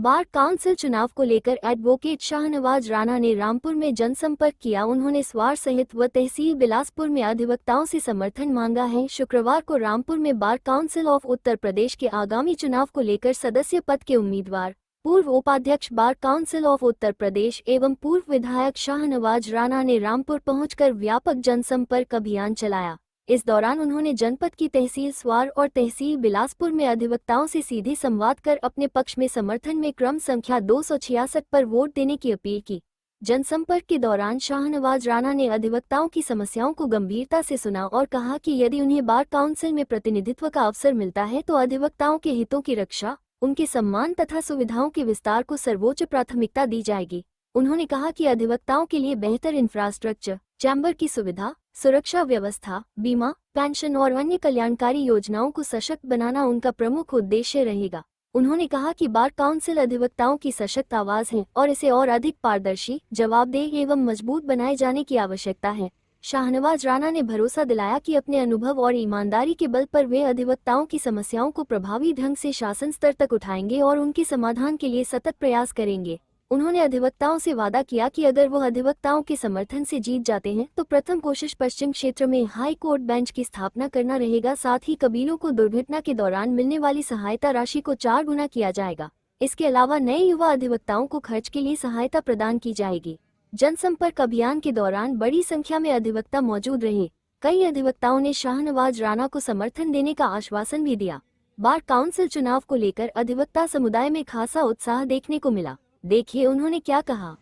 Bar council चुनाव को लेकर एडवोकेट शाहनवाज राणा ने रामपुर में जनसंपर्क किया। उन्होंने स्वार सहित व तहसील बिलासपुर में अधिवक्ताओं से समर्थन मांगा है। शुक्रवार को रामपुर में bar council of Uttar Pradesh के आगामी चुनाव को लेकर सदस्य पद के उम्मीदवार, पूर्व उपाध्यक्ष bar council of Uttar Pradesh एवं पूर्व विधायक शाहनवाज राणा ने रामपुर पहुंचकर व्यापक जनसंपर्क अभियान चलाया। इस दौरान उन्होंने जनपद की तहसील स्वार और तहसील बिलासपुर में अधिवक्ताओं से सीधे संवाद कर अपने पक्ष में समर्थन में क्रम संख्या 266 पर वोट देने की अपील की। जनसंपर्क के दौरान शाहनवाज राणा ने अधिवक्ताओं की समस्याओं को गंभीरता से सुना और कहा कि यदि उन्हें बार काउंसिल में प्रतिनिधित्व का अवसर मिलता है तो अधिवक्ताओं के हितों की रक्षा, उनके सम्मान तथा सुविधाओं के विस्तार को सर्वोच्च प्राथमिकता दी जाएगी। उन्होंने कहा कि अधिवक्ताओं के लिए बेहतर इंफ्रास्ट्रक्चर, चैम्बर की सुविधा, सुरक्षा व्यवस्था, बीमा, पेंशन और अन्य कल्याणकारी योजनाओं को सशक्त बनाना उनका प्रमुख उद्देश्य रहेगा। उन्होंने कहा कि बार काउंसिल अधिवक्ताओं की सशक्त आवाज है और इसे और अधिक पारदर्शी, जवाबदेह एवं मजबूत बनाए जाने की आवश्यकता है। शाहनवाज राणा ने भरोसा दिलाया कि अपने अनुभव और ईमानदारी के बल पर वे अधिवक्ताओं की समस्याओं को प्रभावी ढंग से शासन स्तर तक उठाएंगे और उनके समाधान के लिए सतत प्रयास करेंगे। उन्होंने अधिवक्ताओं से वादा किया कि अगर वो अधिवक्ताओं के समर्थन से जीत जाते हैं तो प्रथम कोशिश पश्चिम क्षेत्र में हाई कोर्ट बेंच की स्थापना करना रहेगा। साथ ही कबीलों को दुर्घटना के दौरान मिलने वाली सहायता राशि को 4 गुना किया जाएगा। इसके अलावा नए युवा अधिवक्ताओं को खर्च के लिए सहायता प्रदान की जाएगी। जनसंपर्क अभियान के दौरान बड़ी संख्या में अधिवक्ता मौजूद रहे। कई अधिवक्ताओं ने शाहनवाज राणा को समर्थन देने का आश्वासन भी दिया। बार काउंसिल चुनाव को लेकर अधिवक्ता समुदाय में खासा उत्साह देखने को मिला। देखिए उन्होंने क्या कहा।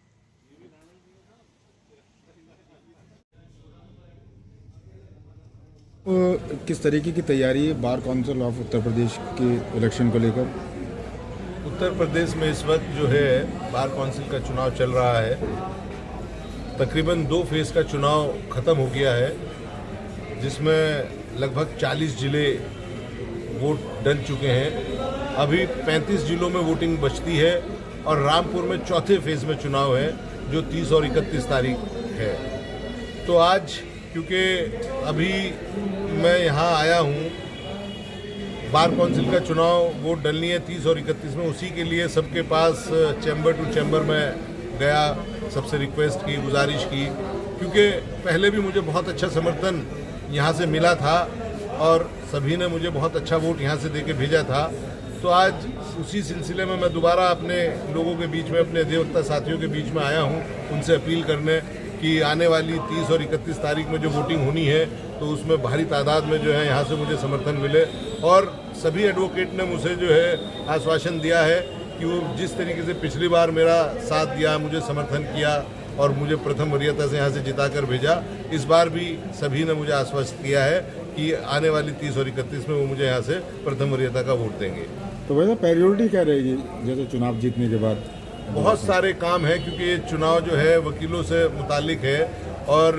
किस तरीके की तैयारी है bar council of Uttar Pradesh के इलेक्शन को लेकर? उत्तर प्रदेश में इस वक्त जो है बार काउंसिल का चुनाव चल रहा है। तकरीबन 2 फेज का चुनाव ख़त्म हो गया है, जिसमें लगभग 40 जिले वोट डल चुके हैं। अभी 35 जिलों में वोटिंग बचती है और रामपुर में चौथे फेज में चुनाव है जो 30 और 31 तारीख है। तो आज क्योंकि अभी मैं यहाँ आया हूँ, बार काउंसिल का चुनाव वोट डलनी है 30 और 31 में, उसी के लिए सबके पास चैम्बर टू चैम्बर में गया, सबसे रिक्वेस्ट की, गुजारिश की, क्योंकि पहले भी मुझे बहुत अच्छा समर्थन यहाँ से मिला था और सभी ने मुझे बहुत अच्छा वोट यहाँ से देके भेजा था। तो आज उसी सिलसिले में मैं दोबारा अपने लोगों के बीच में, अपने अधिवक्ता साथियों के बीच में आया हूँ, उनसे अपील करने कि आने वाली 30 और 31 तारीख में जो वोटिंग होनी है तो उसमें भारी तादाद में जो है यहाँ से मुझे समर्थन मिले। और सभी एडवोकेट ने मुझे जो है आश्वासन दिया है कि वो जिस तरीके से पिछली बार मेरा साथ दिया, मुझे समर्थन किया और मुझे प्रथम वरीयता से यहाँ से जिताकर भेजा, इस बार भी सभी ने मुझे आश्वस्त किया है कि आने वाली 30 और 31 में वो मुझे यहाँ से प्रथम वरीयता का वोट देंगे। तो वैसे प्रायोरिटी क्या रहेगी जैसे चुनाव जीतने के बाद? बहुत सारे काम हैं, क्योंकि ये चुनाव जो है वकीलों से मुतालिक है और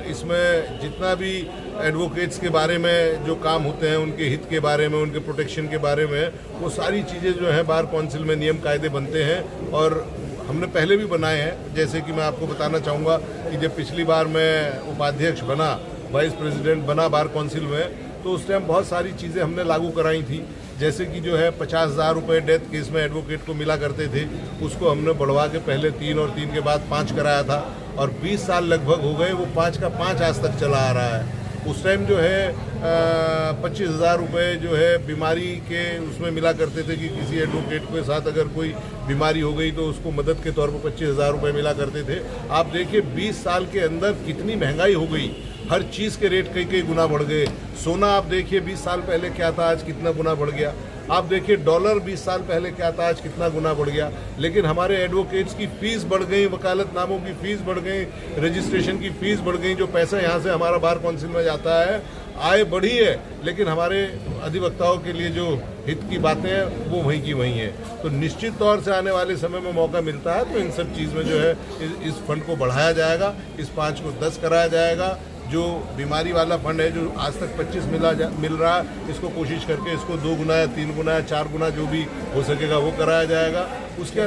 इसमें जितना भी एडवोकेट्स के बारे में जो काम होते हैं, उनके हित के बारे में, उनके प्रोटेक्शन के बारे में, वो सारी चीज़ें जो हैं बार काउंसिल में नियम कायदे बनते हैं और हमने पहले भी बनाए हैं। जैसे कि मैं आपको बताना चाहूँगा कि जब पिछली बार मैं उपाध्यक्ष बना, वाइस प्रेसिडेंट बना बार काउंसिल में, तो उस टाइम बहुत सारी चीज़ें हमने लागू कराई थी। जैसे कि जो है 50,000 रुपये डेथ केस में एडवोकेट को मिला करते थे, उसको हमने बढ़वा के पहले 3 और 3 के बाद 5 कराया था और 20 साल लगभग हो गए, वो 5 का 5 आज तक चला आ रहा है। उस टाइम जो है 25,000 रुपये जो है बीमारी के उसमें मिला करते थे कि किसी एडवोकेट के साथ अगर कोई बीमारी हो गई तो उसको मदद के तौर पर 25,000 रुपये मिला करते थे। आप देखिए 20 साल के अंदर कितनी महंगाई हो गई, हर चीज़ के रेट कई गुना बढ़ गए। सोना आप देखिए 20 साल पहले क्या था, आज कितना गुना बढ़ गया। आप देखिए डॉलर 20 साल पहले क्या था, आज कितना गुना बढ़ गया। लेकिन हमारे एडवोकेट्स की फ़ीस बढ़ गई, वकालतनामों की फ़ीस बढ़ गई, रजिस्ट्रेशन की फ़ीस बढ़ गई। जो पैसा यहाँ से हमारा बार काउंसिल में जाता है, आय बढ़ी है, लेकिन हमारे अधिवक्ताओं के लिए जो हित की बातें हैं वो वहीं की वहीं है। तो निश्चित तौर से आने वाले समय में मौका मिलता है तो इन सब चीज़ में जो है इस फंड को बढ़ाया जाएगा, इस 5 को 10 कराया जाएगा। जो बीमारी वाला फंड है, जो आज तक 25 मिल रहा है, इसको कोशिश करके इसको 2 गुना या 3 गुना या 4 गुना जो भी हो सकेगा वो कराया जाएगा। उसके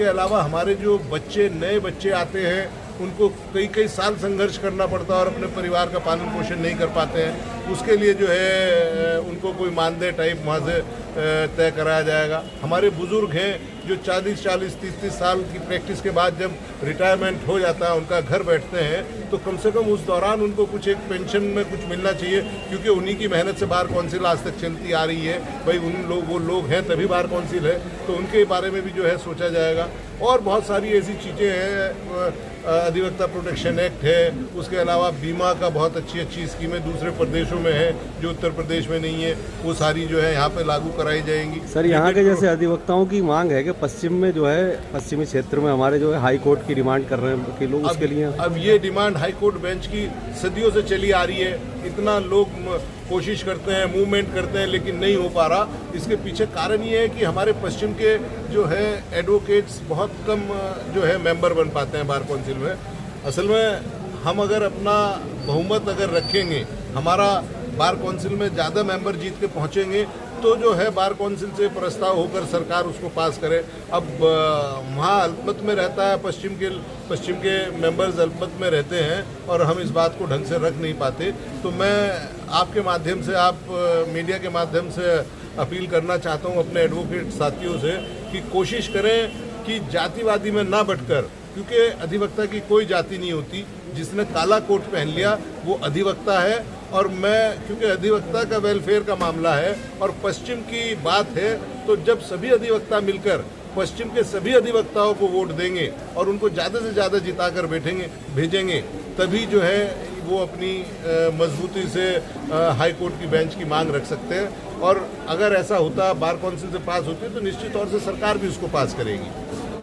अलावा हमारे जो बच्चे, नए बच्चे आते हैं, उनको कई साल संघर्ष करना पड़ता है और अपने परिवार का पालन पोषण नहीं कर पाते हैं। उसके लिए जो है उनको कोई मानदेय टाइप वहाँ से तय कराया जाएगा। हमारे बुजुर्ग हैं जो 40-40, 30-30 साल की प्रैक्टिस के बाद जब रिटायरमेंट हो जाता है, उनका घर बैठते हैं, तो कम से कम उस दौरान उनको कुछ एक पेंशन में कुछ मिलना चाहिए, क्योंकि उन्हीं की मेहनत से बार काउंसिल आज तक चलती आ रही है। भाई वो लोग हैं तभी बार काउंसिल है, तो उनके बारे में भी जो है सोचा जाएगा। और बहुत सारी ऐसी चीज़ें हैं, अधिवक्ता प्रोटेक्शन एक्ट है, उसके अलावा बीमा का बहुत अच्छी स्कीमें दूसरे प्रदेशों में है जो उत्तर प्रदेश में नहीं है, वो सारी जो है यहाँ पे लागू कराई जाएंगी। सर, यहाँ के जैसे अधिवक्ताओं की मांग है कि पश्चिम में जो है, पश्चिमी क्षेत्र में हमारे जो है हाई कोर्ट की डिमांड कर रहे हैं कि लोग उसके लिए। अब ये डिमांड हाई कोर्ट बेंच की सदियों से चली आ रही है, इतना लोग कोशिश करते हैं, मूवमेंट करते हैं, लेकिन नहीं हो पा रहा। इसके पीछे कारण ये है कि हमारे पश्चिम के जो है एडवोकेट्स बहुत कम जो है मेंबर बन पाते हैं बार काउंसिल में। असल में हम अगर अपना बहुमत अगर रखेंगे, हमारा बार काउंसिल में ज़्यादा मेंबर जीत के पहुँचेंगे, तो जो है बार काउंसिल से प्रस्ताव होकर सरकार उसको पास करे। अब वहाँ अल्पमत में रहता है, पश्चिम के मेंबर्स अल्पमत में रहते हैं और हम इस बात को ढंग से रख नहीं पाते। तो मैं आपके माध्यम से, आप मीडिया के माध्यम से अपील करना चाहता हूँ अपने एडवोकेट साथियों से कि कोशिश करें कि जातिवादी में ना बटकर, क्योंकि अधिवक्ता की कोई जाति नहीं होती, जिसने काला कोट पहन लिया वो अधिवक्ता है। और मैं, क्योंकि अधिवक्ता का वेलफेयर का मामला है और पश्चिम की बात है, तो जब सभी अधिवक्ता मिलकर पश्चिम के सभी अधिवक्ताओं को वोट देंगे और उनको ज़्यादा से ज़्यादा जिताकर भेजेंगे, तभी जो है वो अपनी मजबूती से हाई कोर्ट की बेंच की मांग रख सकते हैं। और अगर ऐसा होता, बार काउंसिल से पास होती, तो निश्चित तौर से सरकार भी उसको पास करेगी।